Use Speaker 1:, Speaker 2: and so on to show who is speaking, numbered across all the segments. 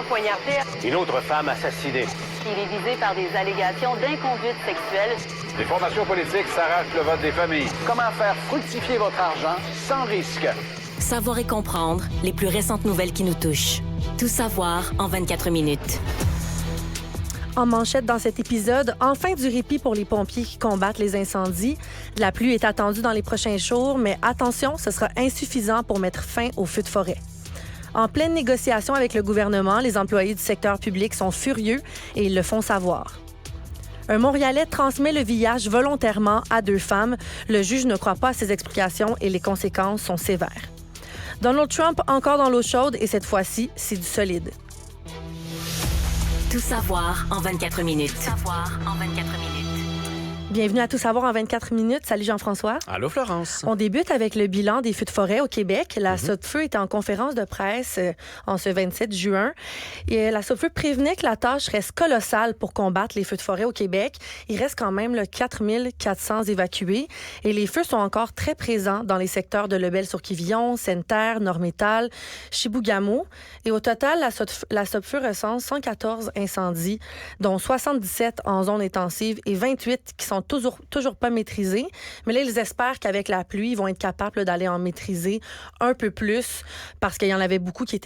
Speaker 1: violemment poignardé.
Speaker 2: Une autre femme assassinée.
Speaker 3: Il est visé par des allégations d'inconduite sexuelle.
Speaker 2: Les formations politiques s'arrachent le vote des familles. Comment faire fructifier votre argent sans risque?
Speaker 4: Savoir et comprendre les plus récentes nouvelles qui nous touchent. Tout savoir en 24 minutes.
Speaker 5: En manchette dans cet épisode, enfin du répit pour les pompiers qui combattent les incendies. La pluie est attendue dans les prochains jours, mais attention, ce sera insuffisant pour mettre fin aux feux de forêt. En pleine négociation avec le gouvernement, les employés du secteur public sont furieux et ils le font savoir. Un Montréalais transmet le VIH volontairement à 2 femmes. Le juge ne croit pas à ses explications et les conséquences sont sévères. Donald Trump encore dans l'eau chaude et cette fois-ci, c'est du solide.
Speaker 4: Tout savoir en 24 minutes.
Speaker 5: Bienvenue à Tout savoir en 24 minutes. Salut Jean-François.
Speaker 6: Allô Florence.
Speaker 5: On débute avec le bilan des feux de forêt au Québec. La SODFEU était en conférence de presse en ce 27 juin. Et la SODFEU prévenait que la tâche reste colossale pour combattre les feux de forêt au Québec. Il reste quand même 4400 évacués. Et les feux sont encore très présents dans les secteurs de Lebel-sur-Quivillon, Sainte-Terre, Nord-Métal, Chibougamau. Et au total, la SODFEU recense 114 incendies, dont 77 en zone intensive et 28 qui sont toujours pas maîtrisés. Mais là, ils espèrent qu'avec la pluie, ils vont être capables d'aller en maîtriser un peu plus parce qu'il y en avait beaucoup qui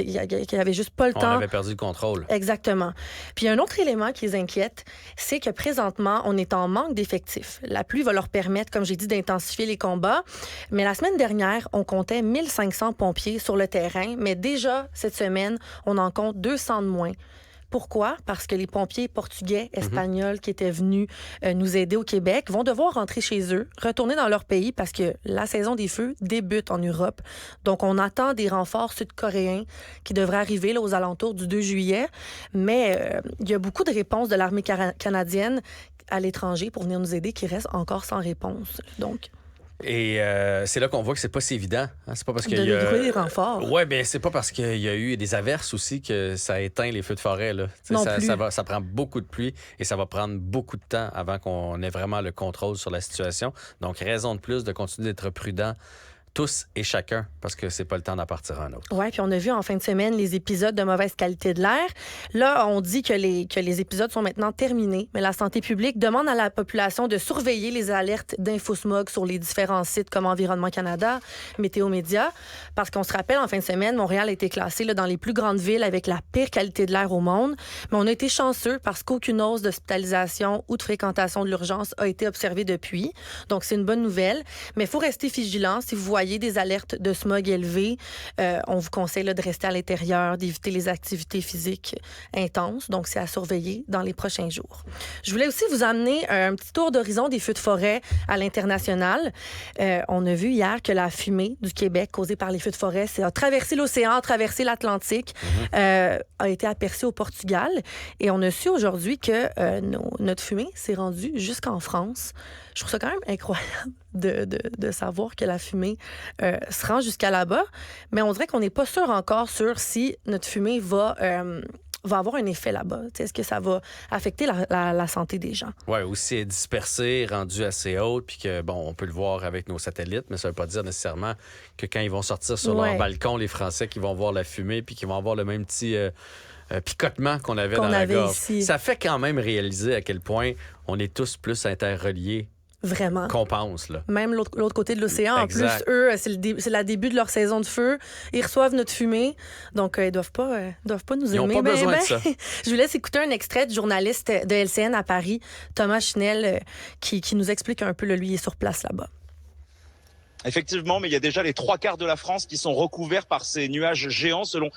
Speaker 5: avaient juste pas le temps.
Speaker 6: On avait perdu le contrôle.
Speaker 5: Exactement. Puis un autre élément qui les inquiète, c'est que présentement, on est en manque d'effectifs. La pluie va leur permettre, comme j'ai dit, d'intensifier les combats. Mais la semaine dernière, on comptait 1500 pompiers sur le terrain. Mais déjà, cette semaine, on en compte 200 de moins. Pourquoi? Parce que les pompiers portugais, espagnols qui étaient venus nous aider au Québec vont devoir rentrer chez eux, retourner dans leur pays parce que la saison des feux débute en Europe. Donc, on attend des renforts sud-coréens qui devraient arriver là, aux alentours du 2 juillet. Mais il y a beaucoup de réponses de l'armée canadienne à l'étranger pour venir nous aider qui restent encore sans réponse. Donc...
Speaker 6: Et c'est là qu'on voit que c'est pas si évident. Hein? C'est pas parce qu'il y
Speaker 5: a des renforts.
Speaker 6: Ouais, ben c'est pas parce qu'il y a eu des averses aussi que ça éteint les feux de forêt là. Ça prend beaucoup de pluie et ça va prendre beaucoup de temps avant qu'on ait vraiment le contrôle sur la situation. Donc raison de plus de continuer d'être prudent tous et chacun, parce que c'est pas le temps d'en partir un autre.
Speaker 5: Oui, puis on a vu en fin de semaine les épisodes de mauvaise qualité de l'air. Là, on dit que les épisodes sont maintenant terminés, mais la santé publique demande à la population de surveiller les alertes d'infosmog sur les différents sites comme Environnement Canada, Météo Média, parce qu'on se rappelle, en fin de semaine, Montréal a été classé là, dans les plus grandes villes avec la pire qualité de l'air au monde, mais on a été chanceux parce qu'aucune hausse d'hospitalisation ou de fréquentation de l'urgence a été observée depuis. Donc, c'est une bonne nouvelle, mais il faut rester vigilant. Si vous voyez des alertes de smog élevées, on vous conseille là, de rester à l'intérieur, d'éviter les activités physiques intenses. Donc, c'est à surveiller dans les prochains jours. Je voulais aussi vous amener un petit tour d'horizon des feux de forêt à l'international. On a vu hier que la fumée du Québec causée par les feux de forêt a traversé l'océan, a traversé l'Atlantique, a été aperçue au Portugal. Et on a su aujourd'hui que notre fumée s'est rendue jusqu'en France. Je trouve ça quand même incroyable de savoir que la fumée se rend jusqu'à là-bas, mais on dirait qu'on n'est pas sûr encore sur si notre fumée va avoir un effet là-bas. Est-ce que ça va affecter la santé des gens?
Speaker 6: Oui, aussi est dispersée, rendue assez haute, puis que, bon, on peut le voir avec nos satellites, mais ça ne veut pas dire nécessairement que quand ils vont sortir sur leur balcon, les Français qui vont voir la fumée, puis qui vont avoir le même petit... picotement qu'on avait dans la gorge. Ici. Ça fait quand même réaliser à quel point on est tous plus interreliés.
Speaker 5: Vraiment.
Speaker 6: Qu'on pense, là.
Speaker 5: Même l'autre côté de l'océan.
Speaker 6: Exact.
Speaker 5: En plus, eux, c'est le début de leur saison de feu. Ils reçoivent notre fumée. Donc, ils doivent pas nous aimer.
Speaker 6: Ils n'ont pas besoin de ça.
Speaker 5: Je vous laisse écouter un extrait du journaliste de LCN à Paris, Thomas Chinel, qui nous explique un peu, lui, il est sur place là-bas.
Speaker 7: Effectivement, mais il y a déjà les 3/4 de la France qui sont recouverts par ces nuages géants selon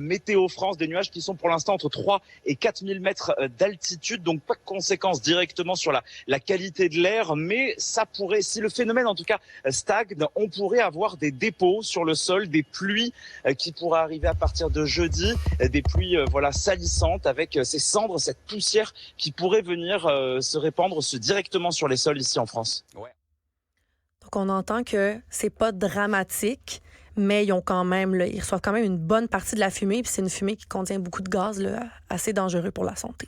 Speaker 7: Météo France, des nuages qui sont pour l'instant entre 3 et 4 000 mètres d'altitude, donc pas de conséquences directement sur la qualité de l'air, mais ça pourrait, si le phénomène en tout cas stagne, on pourrait avoir des dépôts sur le sol, des pluies qui pourraient arriver à partir de jeudi, des pluies salissantes avec ces cendres, cette poussière qui pourrait venir se répandre directement sur les sols ici en France.
Speaker 5: Ouais. Donc, on entend que c'est pas dramatique, mais ils reçoivent quand même une bonne partie de la fumée, puis c'est une fumée qui contient beaucoup de gaz, là, assez dangereux pour la santé.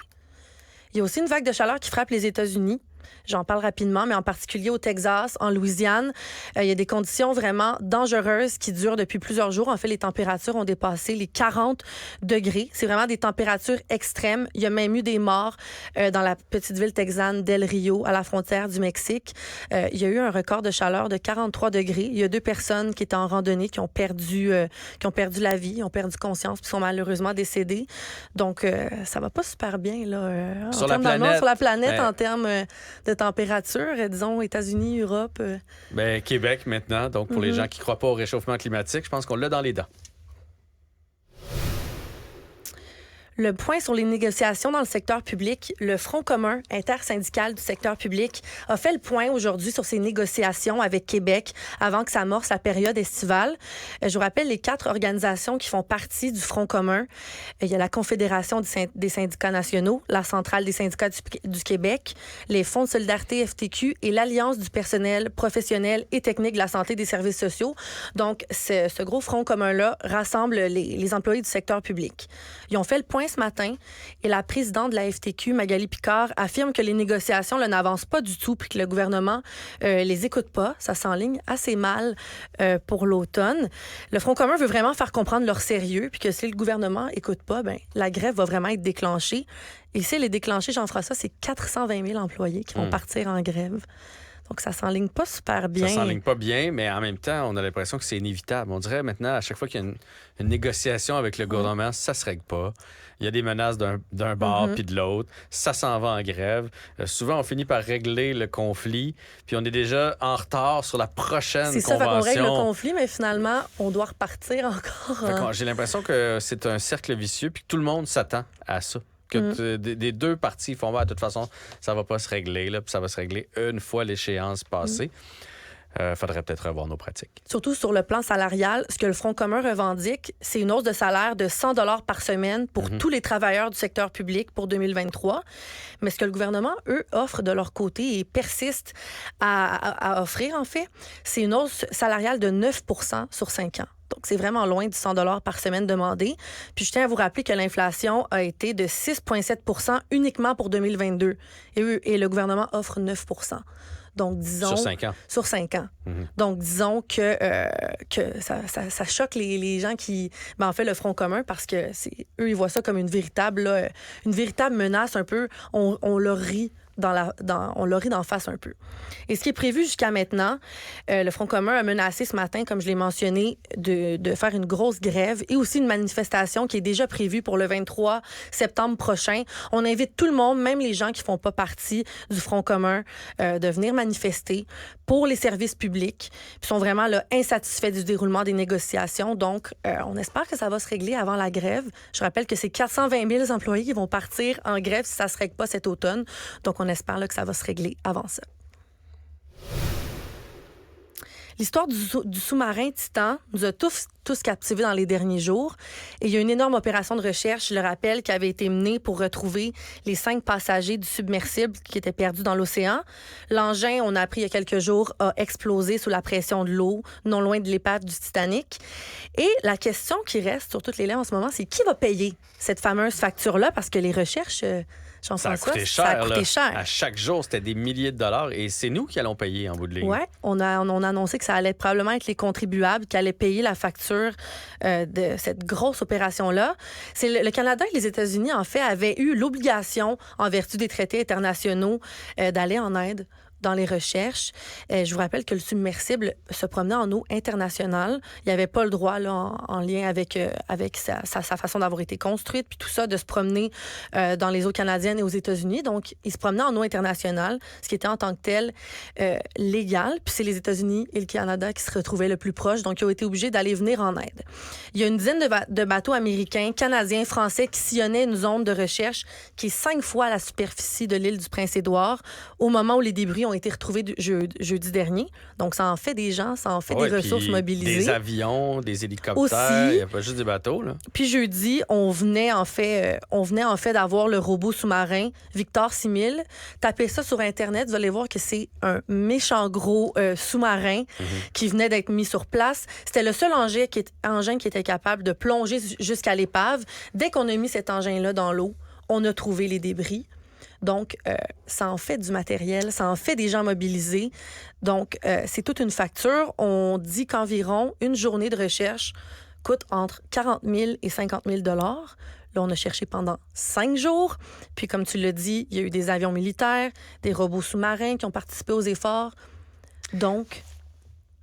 Speaker 5: Il y a aussi une vague de chaleur qui frappe les États-Unis. J'en parle rapidement, mais en particulier au Texas, en Louisiane, il y a des conditions vraiment dangereuses qui durent depuis plusieurs jours. En fait, les températures ont dépassé les 40 degrés. C'est vraiment des températures extrêmes. Il y a même eu des morts dans la petite ville texane d'El Rio, à la frontière du Mexique. Il y a eu un record de chaleur de 43 degrés. Il y a 2 personnes qui étaient en randonnée qui ont perdu la vie, ont perdu conscience, puis sont malheureusement décédées. Donc, ça va pas super bien là,
Speaker 6: sur la
Speaker 5: planète, en termes de température, disons États-Unis, Europe.
Speaker 6: Ben, Québec maintenant, donc pour les gens qui ne croient pas au réchauffement climatique, je pense qu'on l'a dans les dents.
Speaker 5: Le point sur les négociations dans le secteur public, le Front commun intersyndical du secteur public a fait le point aujourd'hui sur ces négociations avec Québec avant que s'amorce la période estivale. Je vous rappelle les 4 organisations qui font partie du Front commun. Il y a la Confédération des syndicats nationaux, la Centrale des syndicats du Québec, les Fonds de solidarité FTQ et l'Alliance du personnel professionnel et technique de la santé et des services sociaux. Donc, ce gros Front commun-là rassemble les employés du secteur public. Ils ont fait le point ce matin et la présidente de la FTQ, Magali Picard, affirme que les négociations là, n'avancent pas du tout puis que le gouvernement les écoute pas. Ça s'enligne assez mal pour l'automne. Le Front commun veut vraiment faire comprendre leur sérieux puis que si le gouvernement écoute pas, ben la grève va vraiment être déclenchée. Et si elle est déclenchée, Jean-François, c'est 420 000 employés qui vont partir en grève. Donc, ça s'enligne pas super bien.
Speaker 6: Ça s'enligne pas bien, mais en même temps, on a l'impression que c'est inévitable. On dirait maintenant, à chaque fois qu'il y a une négociation avec le gouvernement, ça se règle pas. Il y a des menaces d'un bord puis de l'autre. Ça s'en va en grève. Souvent, on finit par régler le conflit, puis on est déjà en retard sur la prochaine convention.
Speaker 5: C'est ça, on règle le conflit, mais finalement, on doit repartir encore.
Speaker 6: J'ai l'impression que c'est un cercle vicieux, puis que tout le monde s'attend à ça. Que des 2 parties font, de toute façon, ça va pas se régler, là, puis ça va se régler une fois l'échéance passée. Faudrait peut-être revoir nos pratiques.
Speaker 5: Surtout sur le plan salarial, ce que le Front commun revendique, c'est une hausse de salaire de 100 $ par semaine pour tous les travailleurs du secteur public pour 2023. Mais ce que le gouvernement, eux, offre de leur côté et persiste à offrir, en fait, c'est une hausse salariale de 9 % sur 5 ans. Donc, c'est vraiment loin du 100 $ par semaine demandé. Puis, je tiens à vous rappeler que l'inflation a été de 6,7 % uniquement pour 2022. Et le gouvernement offre 9 % Donc, disons...
Speaker 6: Sur 5 ans.
Speaker 5: Sur 5 ans. Donc, disons que ça choque les gens qui... en fait, le Front commun, parce que eux, ils voient ça comme une véritable menace un peu. On leur rit on leur rit d'en face un peu. Et ce qui est prévu jusqu'à maintenant, le Front commun a menacé ce matin, comme je l'ai mentionné, de faire une grosse grève et aussi une manifestation qui est déjà prévue pour le 23 septembre prochain. On invite tout le monde, même les gens qui font pas partie du Front commun, de venir manifester pour les services publics. Ils sont vraiment là, insatisfaits du déroulement des négociations. Donc, on espère que ça va se régler avant la grève. Je rappelle que c'est 420 000 employés qui vont partir en grève si ça se règle pas cet automne. Donc, on espère là, que ça va se régler avant ça. L'histoire du sous-marin Titan nous a tous captivés dans les derniers jours. Et il y a une énorme opération de recherche, je le rappelle, qui avait été menée pour retrouver les 5 passagers du submersible qui étaient perdus dans l'océan. L'engin, on a appris il y a quelques jours, a explosé sous la pression de l'eau, non loin de l'épave du Titanic. Et la question qui reste sur toutes les lèvres en ce moment, c'est qui va payer cette fameuse facture-là? Parce que les recherches...
Speaker 6: Ça a coûté cher. À chaque jour, c'était des milliers de dollars et c'est nous qui allons payer en bout de ligne.
Speaker 5: Oui, on a annoncé que ça allait probablement être les contribuables qui allaient payer la facture de cette grosse opération-là. Le Canada et les États-Unis, en fait, avaient eu l'obligation, en vertu des traités internationaux, d'aller en aide dans les recherches. Je vous rappelle que le submersible se promenait en eau internationale. Il n'y avait pas le droit, là, en lien avec sa façon d'avoir été construite, puis tout ça, de se promener dans les eaux canadiennes et aux États-Unis. Donc, il se promenait en eau internationale, ce qui était en tant que tel légal. Puis c'est les États-Unis et le Canada qui se retrouvaient le plus proches, donc ils ont été obligés d'aller venir en aide. Il y a une dizaine de bateaux américains, canadiens, français qui sillonnaient une zone de recherche qui est 5 fois la superficie de l'île du Prince-Édouard au moment où les débris ont été retrouvés jeudi dernier. Donc, ça en fait des gens, ça en fait des ressources mobilisées.
Speaker 6: Des avions, des hélicoptères, il n'y a pas juste des bateaux, là.
Speaker 5: Puis jeudi, on venait en fait d'avoir le robot sous-marin Victor 6000. Tapez ça sur Internet, vous allez voir que c'est un méchant gros sous-marin qui venait d'être mis sur place. C'était le seul engin qui était capable de plonger jusqu'à l'épave. Dès qu'on a mis cet engin-là dans l'eau, on a trouvé les débris. Donc, ça en fait du matériel, ça en fait des gens mobilisés. Donc, c'est toute une facture. On dit qu'environ une journée de recherche coûte entre 40 000 et 50 000 $. Là, on a cherché pendant 5 jours. Puis, comme tu l'as dit, il y a eu des avions militaires, des robots sous-marins qui ont participé aux efforts. Donc,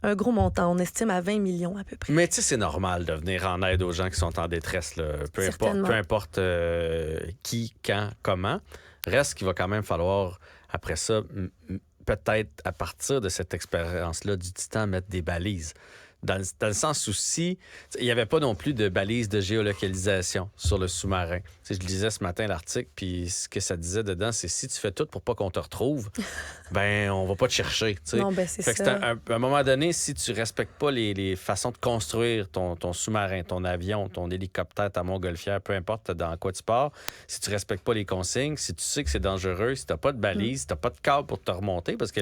Speaker 5: un gros montant. On estime à 20 millions à peu près.
Speaker 6: Mais tu sais, c'est normal de venir en aide aux gens qui sont en détresse, là. Peu importe qui, quand, comment. Reste qu'il va quand même falloir, après ça, peut-être à partir de cette expérience-là du Titan, mettre des balises. Dans le sens où si il n'y avait pas non plus de balises de géolocalisation sur le sous-marin. Je lisais ce matin l'article, puis ce que ça disait dedans, c'est si tu fais tout pour pas qu'on te retrouve, ben on va pas te chercher. T'sais.
Speaker 5: Non, ben c'est ça.
Speaker 6: À un moment donné, si tu respectes pas les façons de construire ton sous-marin, ton avion, ton hélicoptère, ta montgolfière, peu importe dans quoi tu pars, si tu respectes pas les consignes, si tu sais que c'est dangereux, si t'as pas de balise, si t'as pas de câble pour te remonter, parce que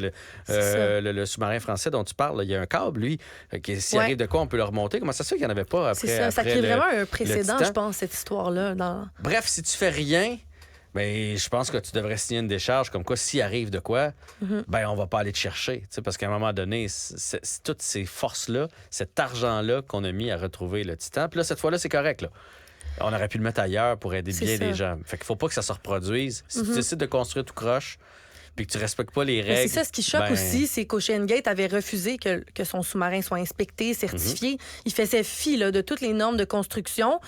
Speaker 6: le sous-marin français dont tu parles, il y a un câble, lui, s'il arrive de quoi, on peut le remonter. Comment ça se fait qu'il n'y en avait pas après?
Speaker 5: C'est ça. Ça crée vraiment un précédent, je pense, cette histoire-là.
Speaker 6: Bref, si tu fais rien, ben, je pense que tu devrais signer une décharge comme quoi, s'il arrive de quoi, ben, on va pas aller te chercher. Parce qu'à un moment donné, c'est toutes ces forces-là, cet argent-là qu'on a mis à retrouver le Titan. Puis là, cette fois-là, c'est correct. Là. On aurait pu le mettre ailleurs pour aider bien les gens. Fait qu'il faut pas que ça se reproduise. Si tu décides de construire tout croche, puis que tu respectes pas les règles.
Speaker 5: Mais c'est ça, ce qui choque aussi, c'est qu'OceanGate avait refusé que son sous-marin soit inspecté, certifié. Il faisait fi de toutes les normes de construction.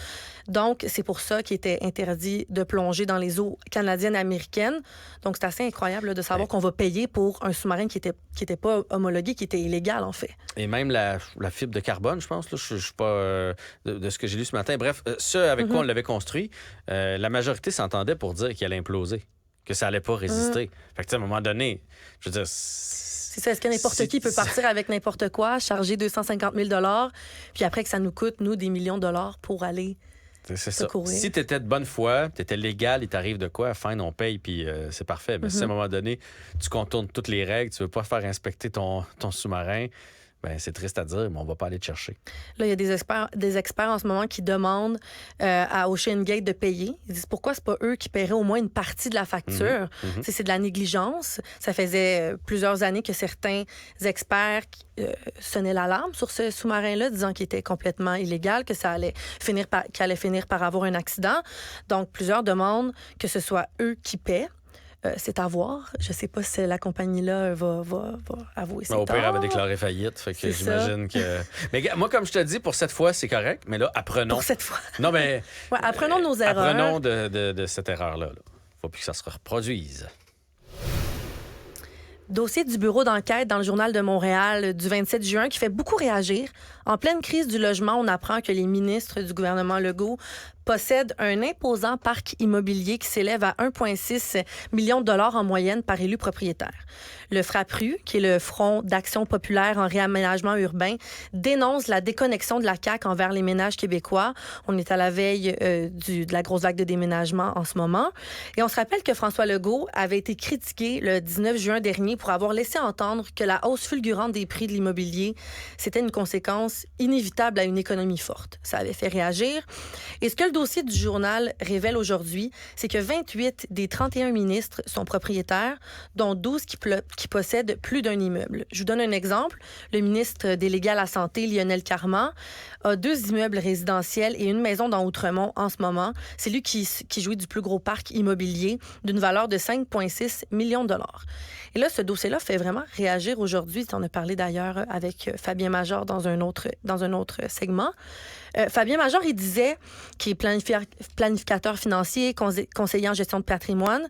Speaker 5: Donc, c'est pour ça qu'il était interdit de plonger dans les eaux canadiennes et américaines. Donc, c'est assez incroyable de savoir qu'on va payer pour un sous-marin qui était pas homologué, qui était illégal, en fait.
Speaker 6: Et même la fibre de carbone, je pense, là, je suis pas de ce que j'ai lu ce matin. Bref, ceux avec quoi on l'avait construit, la majorité s'entendait pour dire qu'il allait imploser, que ça allait pas résister. Fait que, à un moment donné, je veux dire...
Speaker 5: C'est ça. Est-ce que n'importe qui peut partir avec n'importe quoi, charger 250 000 $, puis après que ça nous coûte, nous, des millions de dollars pour aller secourir?
Speaker 6: Si tu étais de bonne foi, tu étais légal, il t'arrive de quoi, fine, on paye, puis c'est parfait. Mais si à un moment donné, tu contournes toutes les règles, tu veux pas faire inspecter ton sous-marin, ben c'est triste à dire, mais on va pas aller te chercher.
Speaker 5: Là, il y a des experts en ce moment qui demandent à OceanGate de payer. Ils disent pourquoi c'est pas eux qui paieraient au moins une partie de la facture. C'est de la négligence. Ça faisait plusieurs années que certains experts sonnaient l'alarme sur ce sous-marin-là, disant qu'il était complètement illégal, que ça allait finir par avoir un accident. Donc, plusieurs demandent que ce soit eux qui paient. C'est à voir. Je sais pas si la compagnie-là va avouer ses torts.
Speaker 6: Au pire, elle va déclarer faillite. Fait que j'imagine que... Mais moi, comme je te dis, pour cette fois, c'est correct. Mais là, apprenons...
Speaker 5: Pour cette fois.
Speaker 6: Non, mais...
Speaker 5: apprenons nos erreurs.
Speaker 6: Apprenons de cette erreur-là. Faut plus que ça se reproduise.
Speaker 5: Dossier du bureau d'enquête dans le Journal de Montréal du 27 juin qui fait beaucoup réagir. En pleine crise du logement, on apprend que les ministres du gouvernement Legault possèdent un imposant parc immobilier qui s'élève à 1,6 million de dollars en moyenne par élu propriétaire. Le FRAPRU, qui est le Front d'action populaire en réaménagement urbain, dénonce la déconnexion de la CAQ envers les ménages québécois. On est à la veille de la grosse vague de déménagement en ce moment. Et on se rappelle que François Legault avait été critiqué le 19 juin dernier pour avoir laissé entendre que la hausse fulgurante des prix de l'immobilier, c'était une conséquence inévitable à une économie forte. Ça avait fait réagir. Et ce que le dossier du journal révèle aujourd'hui, c'est que 28 des 31 ministres sont propriétaires, dont 12 qui possèdent plus d'un immeuble. Je vous donne un exemple. Le ministre délégué à la Santé, Lionel Carman, a 2 immeubles résidentiels et une maison dans Outremont en ce moment. C'est lui qui jouit du plus gros parc immobilier d'une valeur de 5,6 millions de dollars. Et là, ce dossier-là fait vraiment réagir aujourd'hui. On a parlé d'ailleurs avec Fabien Major dans un autre segment. Fabien Major, il disait, qui est planificateur financier, conseiller en gestion de patrimoine,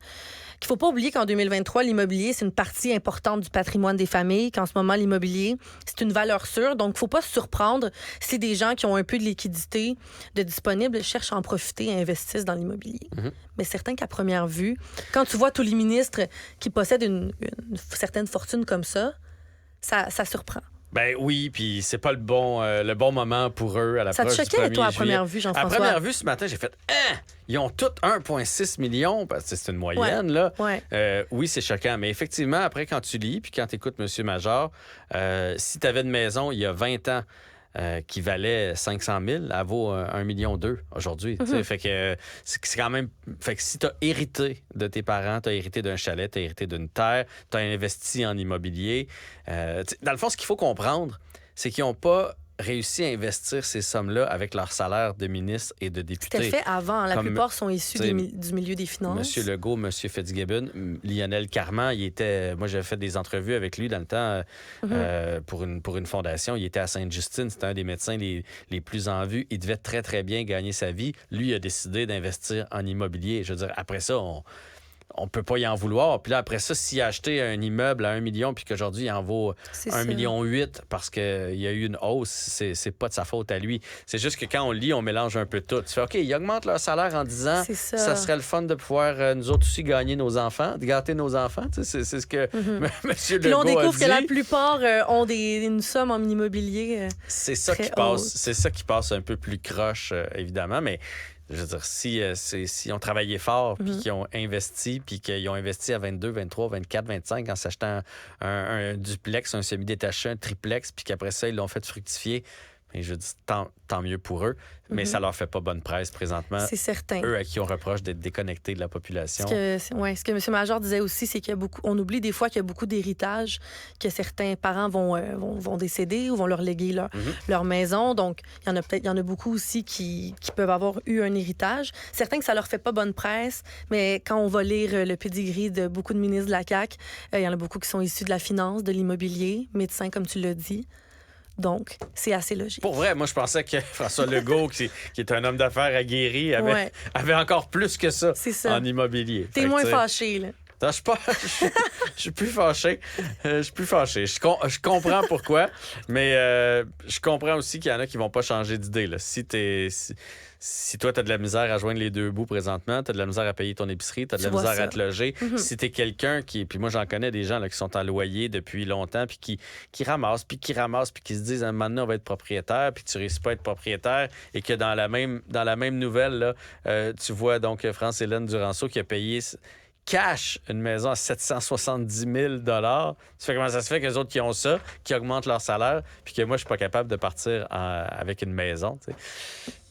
Speaker 5: qu'il ne faut pas oublier qu'en 2023, l'immobilier, c'est une partie importante du patrimoine des familles, qu'en ce moment, l'immobilier, c'est une valeur sûre. Donc, il ne faut pas se surprendre si des gens qui ont un peu de liquidité de disponible cherchent à en profiter et investissent dans l'immobilier. Mais certain qu'à première vue, quand tu vois tous les ministres qui possèdent une certaine fortune comme ça surprend.
Speaker 6: Ben oui, puis c'est pas le bon moment pour eux à l'approche du 1er juillet. Ça te choquait, toi,
Speaker 5: à première vue, Jean-François?
Speaker 6: À première vue, ce matin, j'ai fait « Hein! Ils ont tous 1,6 million. » Parce que c'est une moyenne, là.
Speaker 5: Ouais.
Speaker 6: Oui, c'est choquant. Mais effectivement, après, quand tu lis, puis quand tu écoutes M. Major, si tu avais une maison il y a 20 ans qui valait 500 000, elle vaut 1,2 million aujourd'hui. Fait que c'est quand même... Fait que si tu as hérité de tes parents, tu as hérité d'un chalet, tu as hérité d'une terre, tu as investi en immobilier. Dans le fond, ce qu'il faut comprendre, c'est qu'ils n'ont pas réussi à investir ces sommes-là avec leur salaire de ministre et de député.
Speaker 5: C'était fait avant. La
Speaker 6: Comme,
Speaker 5: plupart sont issus du milieu des finances.
Speaker 6: Monsieur Legault, Monsieur Fitzgibbon, Lionel Carman, moi, j'avais fait des entrevues avec lui dans le temps pour une fondation. Il était à Sainte-Justine. C'était un des médecins les plus en vue. Il devait très, très bien gagner sa vie. Lui, il a décidé d'investir en immobilier. Je veux dire, après ça, on peut pas y en vouloir. Puis là, après ça, s'il a acheté un immeuble à 1 million puis qu'aujourd'hui, il en vaut 1,8 million parce qu'il y a eu une hausse, c'est pas de sa faute à lui. C'est juste que quand on lit, on mélange un peu tout. Tu fais, OK, ils augmentent leur salaire en disant ça serait le fun de pouvoir, nous autres aussi, gagner nos enfants, de gâter nos enfants. Tu sais, c'est ce que M. Legault
Speaker 5: on découvre
Speaker 6: a dit.
Speaker 5: que la plupart ont une somme en immobilier
Speaker 6: c'est ça qui passe. C'est ça qui passe un peu plus croche, évidemment, mais... Je veux dire, si on travaillait fort, puis qu'ils ont investi, puis qu'ils ont investi à 22, 23, 24, 25 en s'achetant un duplex, un semi-détaché, un triplex, puis qu'après ça, ils l'ont fait fructifier, et je dis tant mieux pour eux, mais ça leur fait pas bonne presse présentement.
Speaker 5: C'est certain.
Speaker 6: Eux à qui on reproche d'être déconnectés de la population.
Speaker 5: Ce que M. Major disait aussi, c'est qu'on oublie des fois qu'il y a beaucoup d'héritage, que certains parents vont décéder ou vont leur léguer leur maison. Donc, il y en a beaucoup aussi qui peuvent avoir eu un héritage. Certains que ça leur fait pas bonne presse, mais quand on va lire le pedigree de beaucoup de ministres de la CAQ, il y en a beaucoup qui sont issus de la finance, de l'immobilier, médecins, comme tu l'as dit. Donc, c'est assez logique.
Speaker 6: Pour vrai, moi, je pensais que François Legault, qui est un homme d'affaires aguerri, avait encore plus que ça en immobilier.
Speaker 5: T'es moins fâché, là.
Speaker 6: Non, je suis plus fâché. Je suis plus fâché. Je comprends pourquoi, mais je comprends aussi qu'il y en a qui vont pas changer d'idée. Là. Si toi, tu as de la misère à joindre les deux bouts présentement, tu as de la misère à payer ton épicerie, tu as de la misère à te loger, si tu es quelqu'un qui... Puis moi, j'en connais des gens là, qui sont en loyer depuis longtemps, puis qui ramassent, puis qui se disent, à un moment donné, on va être propriétaire, puis tu réussis pas à être propriétaire, et que dans la même nouvelle, là, tu vois donc France-Hélène Duranceau qui a payé... cash une maison à 770 000 $. Tu fais comment ça se fait qu'eux autres qui ont ça, qui augmentent leur salaire, puis que moi, je suis pas capable de partir avec une maison, tu sais.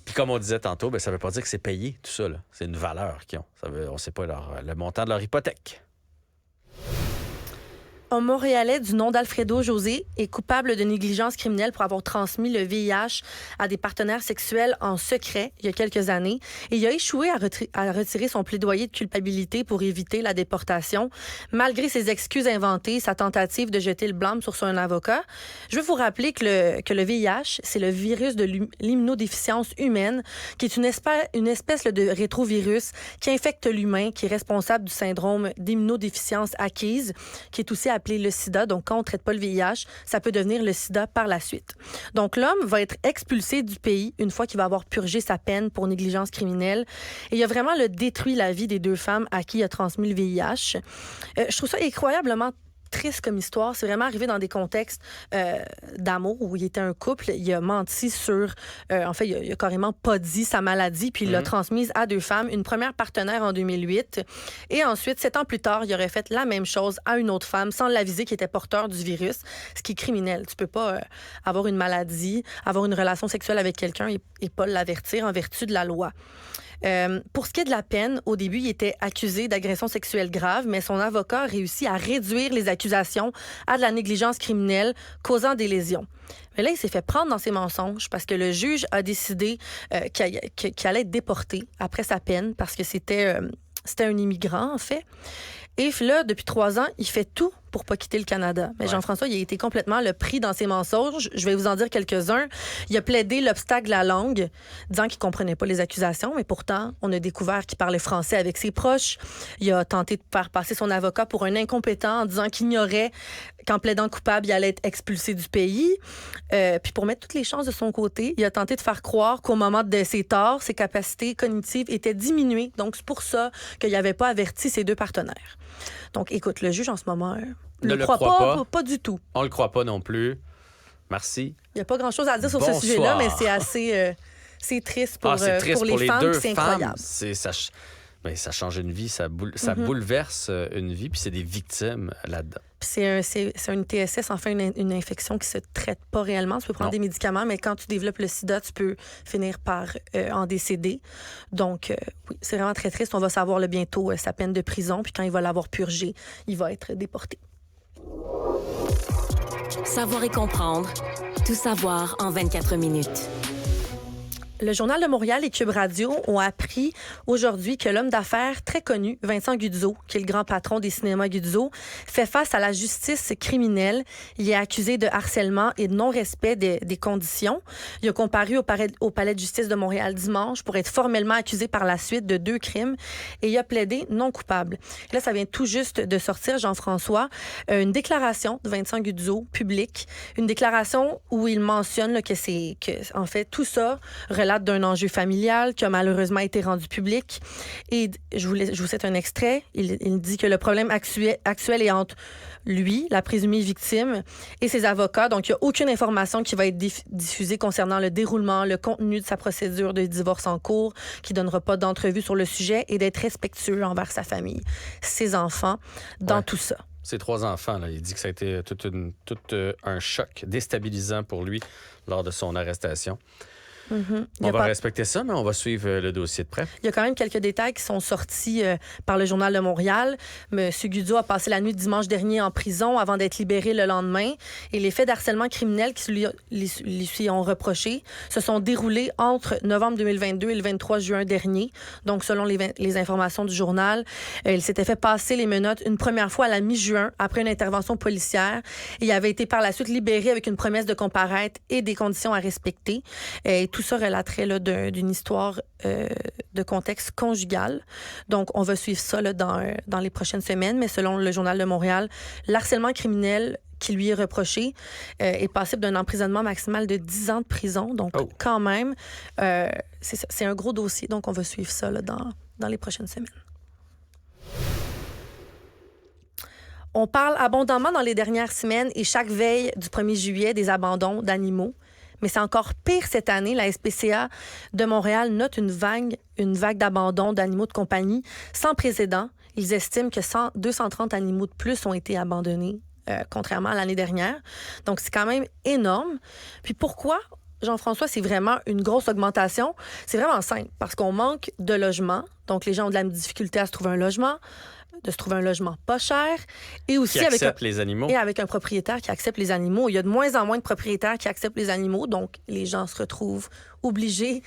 Speaker 6: Puis comme on disait tantôt, ça veut pas dire que c'est payé, tout ça, là. C'est une valeur qu'ils ont. On sait pas le montant de leur hypothèque.
Speaker 5: Un Montréalais du nom d'Alfredo José est coupable de négligence criminelle pour avoir transmis le VIH à des partenaires sexuels en secret il y a quelques années. Et il a échoué à retirer son plaidoyer de culpabilité pour éviter la déportation, malgré ses excuses inventées, sa tentative de jeter le blâme sur son avocat. Je veux vous rappeler que le VIH, c'est le virus de l'immunodéficience humaine, qui est une espèce de rétrovirus qui infecte l'humain, qui est responsable du syndrome d'immunodéficience acquise, qui est aussi appelé le sida. Donc, quand on ne traite pas le VIH, ça peut devenir le sida par la suite. Donc, l'homme va être expulsé du pays une fois qu'il va avoir purgé sa peine pour négligence criminelle. Et il a vraiment détruit la vie des deux femmes à qui il a transmis le VIH. Je trouve ça incroyablement triste comme histoire. C'est vraiment arrivé dans des contextes d'amour où il était un couple. Il a menti sur... en fait, il a carrément pas dit sa maladie, puis il l'a transmise à deux femmes. Une première partenaire en 2008. Et ensuite, 7 ans plus tard, il aurait fait la même chose à une autre femme sans l'aviser qu'il était porteur du virus, ce qui est criminel. Tu peux pas avoir une maladie, avoir une relation sexuelle avec quelqu'un et pas l'avertir en vertu de la loi. Pour ce qui est de la peine, au début, il était accusé d'agression sexuelle grave, mais son avocat a réussi à réduire les accusations à de la négligence criminelle causant des lésions. Mais là, il s'est fait prendre dans ses mensonges parce que le juge a décidé qu'il allait être déporté après sa peine parce que c'était un immigrant, en fait. Et là, depuis 3 ans, il fait tout pour pas quitter le Canada. Mais Jean-François, il a été complètement le pris dans ses mensonges. Je vais vous en dire quelques-uns. Il a plaidé l'obstacle de la langue, disant qu'il comprenait pas les accusations, mais pourtant, on a découvert qu'il parlait français avec ses proches. Il a tenté de faire passer son avocat pour un incompétent en disant qu'il ignorait qu'en plaidant coupable, il allait être expulsé du pays. Puis pour mettre toutes les chances de son côté, il a tenté de faire croire qu'au moment de ses torts, ses capacités cognitives étaient diminuées. Donc, c'est pour ça qu'il n'avait pas averti ses deux partenaires. Donc, écoute, le juge en ce moment
Speaker 6: ne le
Speaker 5: croit pas du tout.
Speaker 6: On le croit pas non plus. Merci.
Speaker 5: Il n'y a pas grand-chose à dire sur ce sujet-là, mais c'est assez c'est triste pour les femmes, c'est incroyable.
Speaker 6: Ça change une vie, ça bouleverse une vie, puis c'est des victimes là-dedans.
Speaker 5: C'est une TSS, enfin une infection qui se traite pas réellement. Tu peux prendre des médicaments, mais quand tu développes le sida, tu peux finir par en décéder. Donc, oui, c'est vraiment très triste. On va savoir bientôt sa peine de prison, puis quand il va l'avoir purgée, il va être déporté.
Speaker 4: Savoir et comprendre. Tout savoir en 24 minutes.
Speaker 5: Le Journal de Montréal et Cube Radio ont appris aujourd'hui que l'homme d'affaires très connu, Vincent Guzzo, qui est le grand patron des cinémas Guzzo, fait face à la justice criminelle. Il est accusé de harcèlement et de non-respect des conditions. Il a comparu au palais de justice de Montréal dimanche pour être formellement accusé par la suite de 2 crimes et il a plaidé non coupable. Et là, ça vient tout juste de sortir, Jean-François, une déclaration de Vincent Guzzo, publique, une déclaration où il mentionne là, que en fait, tout ça relate d'un enjeu familial qui a malheureusement été rendu public. Et je vous cite un extrait. Il dit que le problème actuel est entre lui, la présumée victime, et ses avocats. Donc, il n'y a aucune information qui va être diffusée concernant le déroulement, le contenu de sa procédure de divorce en cours, qui ne donnera pas d'entrevue sur le sujet et d'être respectueux envers sa famille, ses enfants, dans tout ça.
Speaker 6: Ses 3 enfants, là, il dit que ça a été tout un choc déstabilisant pour lui lors de son arrestation. On va respecter ça, mais on va suivre le dossier de près.
Speaker 5: Il y a quand même quelques détails qui sont sortis par le Journal de Montréal. M. Guzzo a passé la nuit de dimanche dernier en prison avant d'être libéré le lendemain. Et les faits d'harcèlement criminel qui lui ont reproché se sont déroulés entre novembre 2022 et le 23 juin dernier. Donc, selon les informations du journal, il s'était fait passer les menottes une première fois à la mi-juin après une intervention policière. Et il avait été par la suite libéré avec une promesse de comparaître et des conditions à respecter. Et tout ça relaterait là, d'une histoire de contexte conjugal. Donc, on va suivre ça là, dans les prochaines semaines. Mais selon le Journal de Montréal, l'harcèlement criminel qui lui est reproché est passible d'un emprisonnement maximal de 10 ans de prison. Donc, quand même, c'est un gros dossier. Donc, on va suivre ça là, dans les prochaines semaines. On parle abondamment dans les dernières semaines et chaque veille du 1er juillet des abandons d'animaux. Mais c'est encore pire cette année. La SPCA de Montréal note une vague d'abandon d'animaux de compagnie sans précédent. Ils estiment que 230 animaux de plus ont été abandonnés, contrairement à l'année dernière. Donc, c'est quand même énorme. Puis pourquoi, Jean-François, c'est vraiment une grosse augmentation? C'est vraiment simple, parce qu'on manque de logements. Donc, les gens ont de la difficulté à se trouver un logement, de se trouver un logement pas cher et aussi
Speaker 6: les animaux.
Speaker 5: Et avec un propriétaire qui accepte les animaux. Il y a de moins en moins de propriétaires qui acceptent les animaux, donc les gens se retrouvent obligés,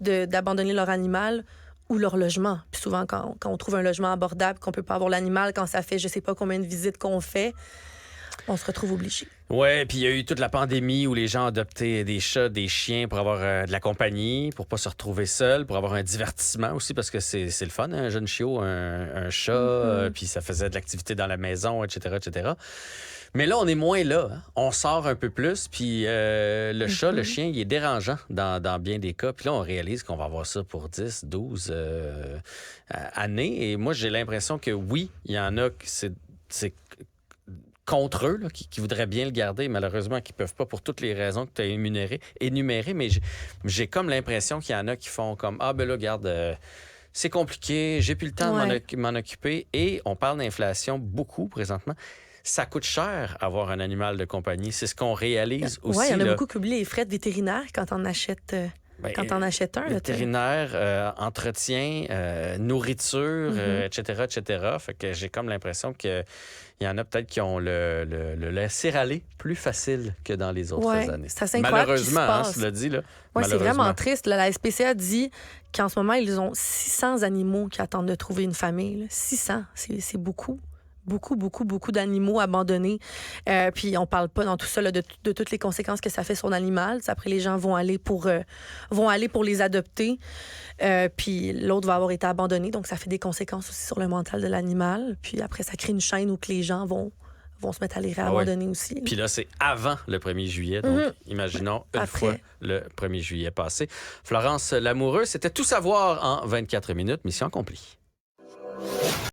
Speaker 5: d'abandonner leur animal ou leur logement. Puis souvent, quand on trouve un logement abordable, qu'on peut pas avoir l'animal, quand ça fait je sais pas combien de visites qu'on fait, on se retrouve obligé.
Speaker 6: Ouais, puis il y a eu toute la pandémie où les gens adoptaient des chats, des chiens pour avoir de la compagnie, pour pas se retrouver seuls, pour avoir un divertissement aussi, parce que c'est le fun, un jeune chiot, un chat, puis ça faisait de l'activité dans la maison, etc., etc. Mais là, on est moins là. Hein? On sort un peu plus, puis le chat, le chien, il est dérangeant dans bien des cas. Puis là, on réalise qu'on va avoir ça pour 10, 12 années. Et moi, j'ai l'impression que oui, il y en a que c'est contre eux, là, qui voudraient bien le garder, malheureusement, qui ne peuvent pas pour toutes les raisons que tu as énumérées, mais j'ai comme l'impression qu'il y en a qui font comme « Ah, ben là, regarde, c'est compliqué, j'ai plus le temps de m'en occuper. » Et on parle d'inflation beaucoup présentement. Ça coûte cher avoir un animal de compagnie. C'est ce qu'on réalise aussi.
Speaker 5: Oui, il y en a beaucoup qui oublient les frais de vétérinaire quand on achète... Quand on achète un.
Speaker 6: Vétérinaire, entretien, nourriture, etc., etc. Fait que j'ai comme l'impression qu'il y en a peut-être qui ont le laisser aller plus facile que dans les autres années.
Speaker 5: C'est assez incroyable.
Speaker 6: Malheureusement, cela dit.
Speaker 5: Oui, c'est vraiment triste. Là. La SPCA dit qu'en ce moment, ils ont 600 animaux qui attendent de trouver une famille. Là. 600, c'est beaucoup. Beaucoup d'animaux abandonnés. Puis on parle pas dans tout ça là, de toutes les conséquences que ça fait sur l'animal. Après, les gens vont aller pour les adopter. Puis l'autre va avoir été abandonné. Donc, ça fait des conséquences aussi sur le mental de l'animal. Puis après, ça crée une chaîne où que les gens vont se mettre à les réabandonner aussi.
Speaker 6: Puis là, c'est avant le 1er juillet. Donc, imaginons une fois le 1er juillet passé. Florence Lamoureux, c'était Tout savoir en 24 minutes. Mission accomplie.